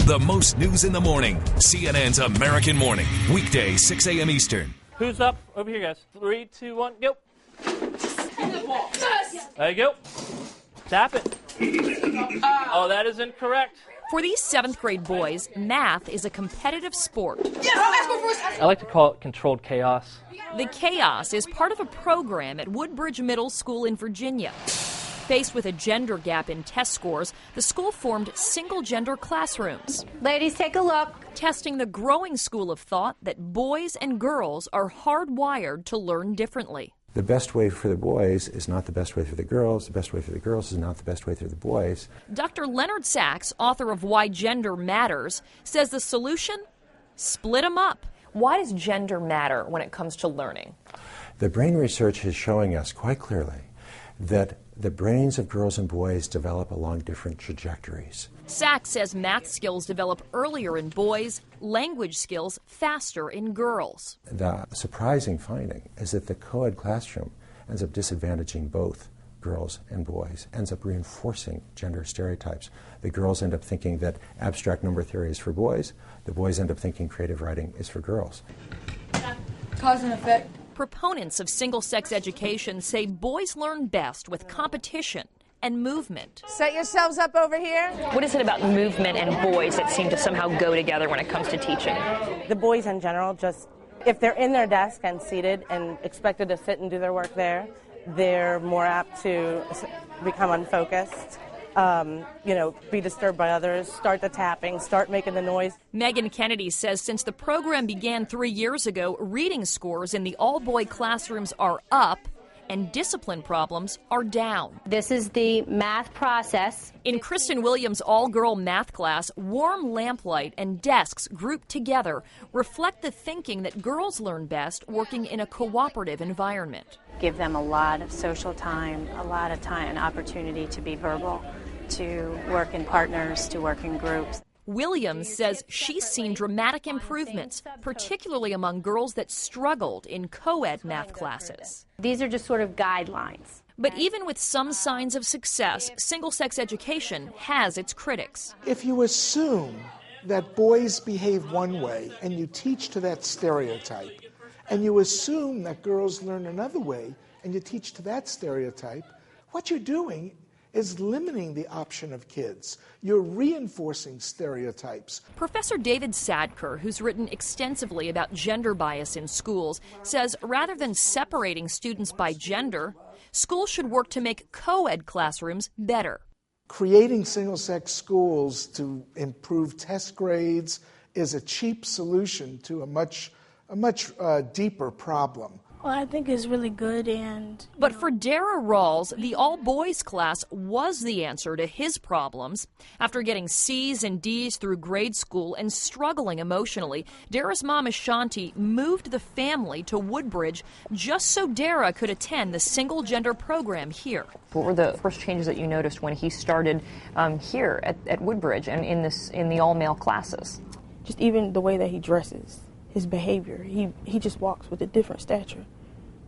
The most news in the morning. CNN's American Morning. Weekday, 6 a.m. Eastern. Who's up? Over here, guys. 3, 2, 1, go. There you go. Tap it. Oh, that is incorrect. For these 7th grade boys, math is a competitive sport. I like to call it controlled chaos. The chaos is part of a program at Woodbridge Middle School in Virginia. Faced with a gender gap in test scores, the school formed single-gender classrooms. Ladies, take a look. Testing the growing school of thought that boys and girls are hardwired to learn differently. The best way for the boys is not the best way for the girls. The best way for the girls is not the best way for the boys. Dr. Leonard Sachs, author of Why Gender Matters, says the solution? Split them up. Why does gender matter when it comes to learning? The brain research is showing us quite clearly that the brains of girls and boys develop along different trajectories. Sachs says math skills develop earlier in boys, language skills faster in girls. The surprising finding is that the co-ed classroom ends up disadvantaging both girls and boys, ends up reinforcing gender stereotypes. The girls end up thinking that abstract number theory is for boys. The boys end up thinking creative writing is for girls. Cause and effect. Proponents of single-sex education say boys learn best with competition and movement. Set yourselves up over here. What is it about movement and boys that seem to somehow go together when it comes to teaching? The boys in general, just if they're in their desk and seated and expected to sit and do their work there, they're more apt to become unfocused. Be disturbed by others, start the tapping, start making the noise. Megan Kennedy says since the program began 3 years ago, reading scores in the all-boy classrooms are up and discipline problems are down. This is the math process. In Kristen Williams' all-girl math class, warm lamplight and desks grouped together reflect the thinking that girls learn best working in a cooperative environment. Give them a lot of social time, an opportunity to be verbal, to work in partners, to work in groups. Williams says she's seen dramatic improvements, particularly among girls that struggled in co-ed math classes. These are just sort of guidelines. But even with some signs of success, single-sex education has its critics. If you assume that boys behave one way and you teach to that stereotype, and you assume that girls learn another way and you teach to that stereotype, what you're doing is limiting the option of kids. You're reinforcing stereotypes. Professor David Sadker, who's written extensively about gender bias in schools, says rather than separating students by gender, schools should work to make co-ed classrooms better. Creating single-sex schools to improve test grades is a cheap solution to a much deeper problem. Well, I think it's really good But for Dara Rawls, the all-boys class was the answer to his problems. After getting C's and D's through grade school and struggling emotionally, Dara's mom, Ashanti, moved the family to Woodbridge just so Dara could attend the single-gender program here. What were the first changes that you noticed when he started here at Woodbridge and in the all-male classes? Just even the way that he dresses, his behavior. He just walks with a different stature.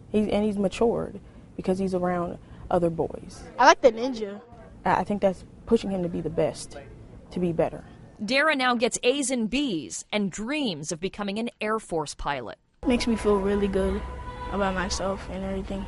He's matured because he's around other boys. I like the ninja. I think that's pushing him to be the best, to be better. Dara now gets A's and B's and dreams of becoming an Air Force pilot. Makes me feel really good about myself and everything.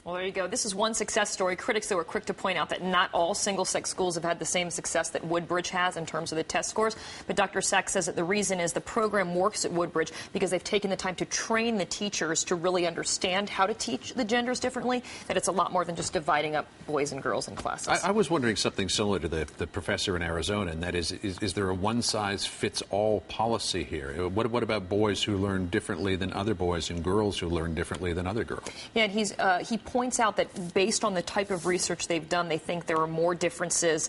Well, there you go. This is one success story. Critics, though, are quick to point out that not all single-sex schools have had the same success that Woodbridge has in terms of the test scores. But Dr. Sachs says that the reason is the program works at Woodbridge because they've taken the time to train the teachers to really understand how to teach the genders differently, that it's a lot more than just dividing up boys and girls in classes. I was wondering something similar to the professor in Arizona, and that is there a one-size-fits-all policy here? What about boys who learn differently than other boys and girls who learn differently than other girls? Yeah, and he points out that based on the type of research they've done, they think there are more differences.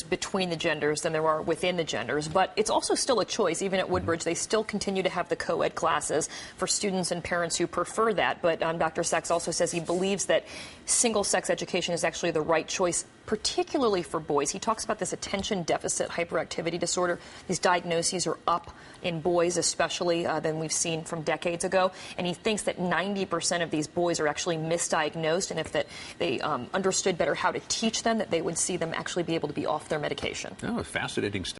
Between the genders than there are within the genders. But it's also still a choice. Even at Woodbridge, they still continue to have the co-ed classes for students and parents who prefer that. But Dr. Sachs also says he believes that single-sex education is actually the right choice particularly for boys. He talks about this attention deficit hyperactivity disorder. These diagnoses are up in boys especially than we've seen from decades ago. And he thinks that 90% of these boys are actually misdiagnosed, and if that they understood better how to teach them, that they would see them actually be able to be off their medication. Oh, fascinating stuff.